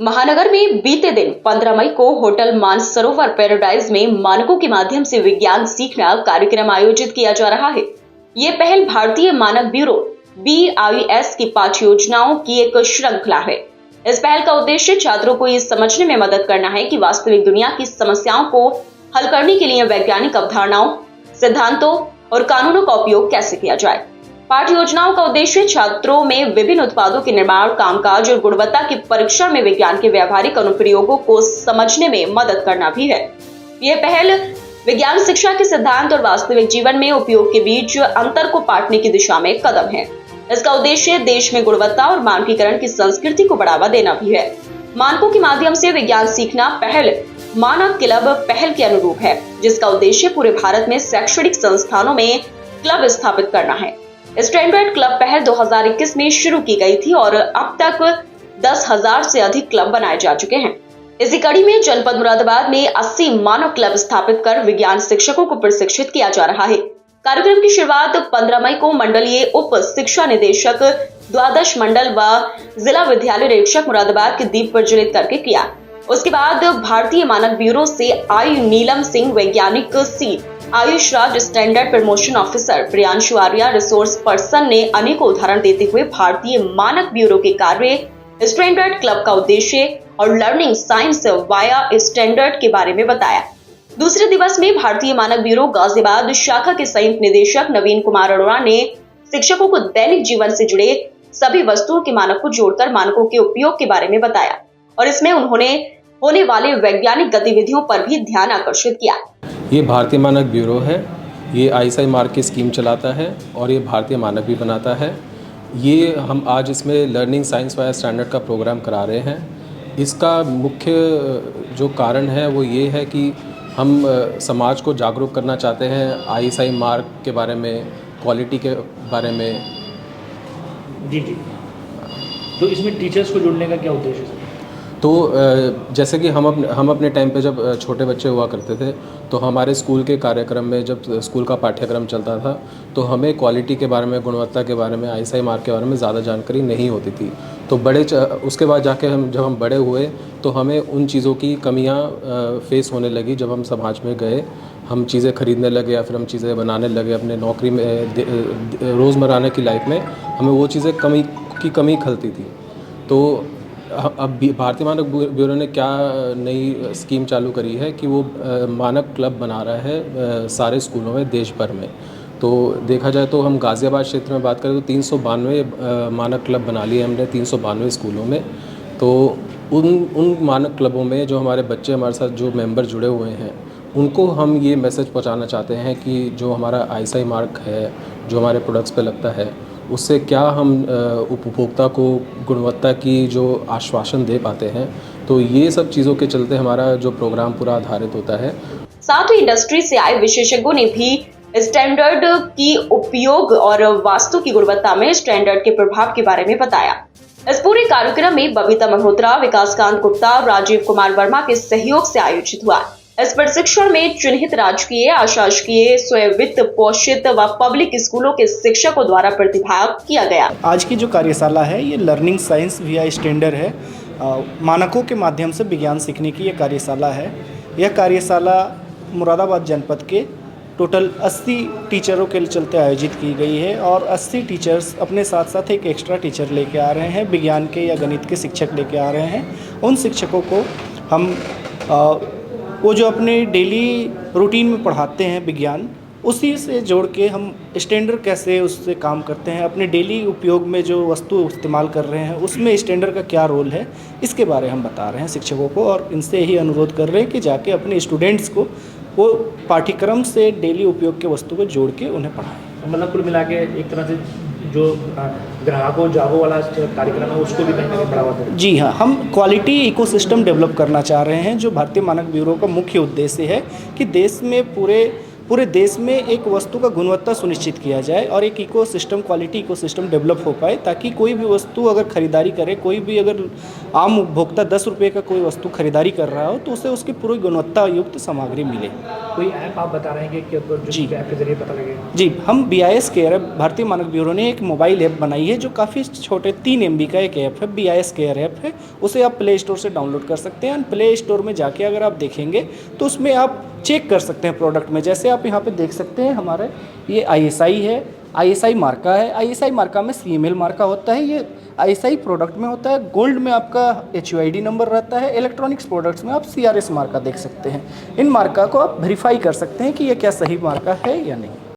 महानगर में बीते दिन 15 मई को होटल मानसरोवर पैराडाइज में मानकों के माध्यम से विज्ञान सीखना कार्यक्रम आयोजित किया जा रहा है। ये पहल भारतीय मानक ब्यूरो BIS की पाठ्य योजनाओं की एक श्रृंखला है। इस पहल का उद्देश्य छात्रों को ये समझने में मदद करना है कि वास्तविक दुनिया की समस्याओं को हल करने के लिए वैज्ञानिक अवधारणाओं, सिद्धांतों और कानूनों का उपयोग कैसे किया जाए। पाठ्य योजनाओं का उद्देश्य छात्रों में विभिन्न उत्पादों के निर्माण, कामकाज और गुणवत्ता के परीक्षण में विज्ञान के व्यावहारिक अनुप्रयोगों को समझने में मदद करना भी है। यह पहल विज्ञान शिक्षा के सिद्धांत और वास्तविक जीवन में उपयोग के बीच अंतर को पाटने की दिशा में कदम है। इसका उद्देश्य देश में गुणवत्ता और मानकीकरण की संस्कृति को बढ़ावा देना भी है। मानकों के माध्यम से विज्ञान सीखना पहल मानक क्लब पहल के अनुरूप है, जिसका उद्देश्य पूरे भारत में शैक्षणिक संस्थानों में क्लब स्थापित करना है। स्टैंडर्ड क्लब पहल 2021 में शुरू की गई थी और अब तक 10,000 से अधिक क्लब बनाए जा चुके हैं। इसी कड़ी में जनपद मुरादाबाद में 80 मानव क्लब स्थापित कर विज्ञान शिक्षकों को प्रशिक्षित किया जा रहा है। कार्यक्रम की शुरुआत 15 मई को मंडलीय उप शिक्षा निदेशक द्वादश मंडल व जिला विद्यालय निरीक्षक मुरादाबाद के दीप प्रज्वलित करके किया। उसके बाद भारतीय मानक ब्यूरो से आई नीलम सिंह, वैज्ञानिक C Ayush Raj, standard promotion officer Priyanshu Arya, resource person ने अनेकों उदाहरण देते हुए भारतीय मानक ब्यूरो के कार्य, स्टैंडर्ड क्लब का उद्देश्य और लर्निंग साइंस वाया स्टैंडर्ड के बारे में बताया। दूसरे दिवस में भारतीय मानक ब्यूरो गाजियाबाद शाखा के संयुक्त निदेशक नवीन कुमार अरोड़ा ने शिक्षकों को दैनिक जीवन से जुड़े सभी वस्तुओं के मानक को जोड़कर मानकों के उपयोग के बारे में बताया और इसमें उन्होंने होने वाले वैज्ञानिक गतिविधियों पर भी ध्यान आकर्षित किया। ये भारतीय मानक ब्यूरो है, ये ISI मार्क की स्कीम चलाता है और ये भारतीय मानक भी बनाता है। ये हम आज इसमें लर्निंग साइंस वाया स्टैंडर्ड का प्रोग्राम करा रहे हैं। इसका मुख्य जो कारण है वो ये है कि हम समाज को जागरूक करना चाहते हैं ISI मार्क के बारे में, क्वालिटी के बारे में। जी। तो इसमें टीचर्स को जोड़ने का क्या उद्देश्य है? तो जैसे कि हम अपने टाइम पे जब छोटे बच्चे हुआ करते थे तो हमारे स्कूल के कार्यक्रम में, जब स्कूल का पाठ्यक्रम चलता था तो हमें क्वालिटी के बारे में, गुणवत्ता के बारे में, ISI मार्क के बारे में ज़्यादा जानकारी नहीं होती थी। तो उसके बाद जाके जब हम बड़े हुए तो हमें उन चीज़ों की कमियां फेस होने लगी। जब हम समाज में गए, हम चीज़ें खरीदने लगे या फिर हम चीज़ें बनाने लगे अपने नौकरी में, रोज़मर्रा की लाइफ में हमें वो चीज़ें कमी खलती थी। तो अब भारतीय मानक ब्यूरो ने क्या नई स्कीम चालू करी है कि वो मानक क्लब बना रहा है सारे स्कूलों में, देश भर में। तो देखा जाए तो हम गाज़ियाबाद क्षेत्र में बात करें तो 392 मानक क्लब बना लिए हमने 392 स्कूलों में। तो उन मानक क्लबों में जो हमारे बच्चे, हमारे साथ जो मेंबर जुड़े हुए हैं, उनको हम ये मैसेज पहुंचाना चाहते हैं कि जो हमारा ISI मार्क है, जो हमारे प्रोडक्ट्स पे लगता है, उससे क्या हम उपभोक्ता को गुणवत्ता की जो आश्वासन दे पाते हैं। तो ये सब चीज़ों के चलते हमारा जो प्रोग्राम पूरा आधारित होता है। साथ ही इंडस्ट्री से आए विशेषज्ञों ने भी स्टैंडर्ड की उपयोग और वास्तु की गुणवत्ता में स्टैंडर्ड के प्रभाव के बारे में बताया। इस पूरे कार्यक्रम में बबीता मल्होत्रा, विकासकांत गुप्ता, राजीव कुमार वर्मा के सहयोग से आयोजित हुआ। इस प्रशिक्षण में चिन्हित राजकीय, अशासकीय, स्वयं वित्त पोषित व पब्लिक स्कूलों के शिक्षकों द्वारा प्रतिभाग किया गया। आज की जो कार्यशाला है ये लर्निंग साइंस वाया स्टैंडर्ड है। मानकों के माध्यम से विज्ञान सीखने की ये कार्यशाला है। यह कार्यशाला मुरादाबाद जनपद के टोटल 80 टीचरों के चलते आयोजित की गई है और 80 टीचर्स अपने साथ साथ एक एक्स्ट्रा टीचर लेके आ रहे हैं, विज्ञान के या गणित के शिक्षक लेके आ रहे हैं। उन शिक्षकों को हम वो जो अपने डेली रूटीन में पढ़ाते हैं विज्ञान, उसी से जोड़ के हम स्टैंडर्ड कैसे उससे काम करते हैं, अपने डेली उपयोग में जो वस्तु इस्तेमाल कर रहे हैं उसमें स्टैंडर्ड का क्या रोल है, इसके बारे हम बता रहे हैं शिक्षकों को। और इनसे यही अनुरोध कर रहे हैं कि जाके अपने स्टूडेंट्स को वो पाठ्यक्रम से डेली उपयोग के वस्तु को जोड़ के उन्हें पढ़ाएं। मतलब कुल मिला के एक तरह से जो ग्राहकों जागो वाला कार्यक्रम है उसको भी कहीं ना कहीं बढ़ावा दें। जी हाँ, हम क्वालिटी इकोसिस्टम डेवलप करना चाह रहे हैं। जो भारतीय मानक ब्यूरो का मुख्य उद्देश्य है कि देश में पूरे पूरे देश में एक वस्तु का गुणवत्ता सुनिश्चित किया जाए और एक इकोसिस्टम, क्वालिटी इकोसिस्टम डेवलप हो पाए, ताकि कोई भी वस्तु अगर खरीदारी करे, कोई भी अगर आम उपभोक्ता 10 रुपये का कोई वस्तु खरीदारी कर रहा हो तो उसे उसकी पूरी गुणवत्ता युक्त सामग्री मिले। कोई ऐप आप बता रहे हैं कि जी। ऐप के जरिए पता लगेगा? जी, हम BIS केयर ऐप, भारतीय मानक ब्यूरो ने एक मोबाइल ऐप बनाई है जो काफ़ी छोटे 3 MB का एक ऐप है, BIS केयर ऐप है। उसे आप प्ले स्टोर से डाउनलोड कर सकते हैं। प्ले स्टोर में जाके अगर आप देखेंगे तो उसमें आप चेक कर सकते हैं प्रोडक्ट में। जैसे आप यहाँ पे देख सकते हैं, हमारे ये ISI है, ISI मार्का है। ISI मार्का में CML मार्का होता है, ये ISI प्रोडक्ट में होता है। गोल्ड में आपका HUID नंबर रहता है। इलेक्ट्रॉनिक्स प्रोडक्ट्स में आप CRS मार्का देख सकते हैं। इन मार्का को आप वेरीफाई कर सकते हैं कि ये क्या सही मार्का है या नहीं।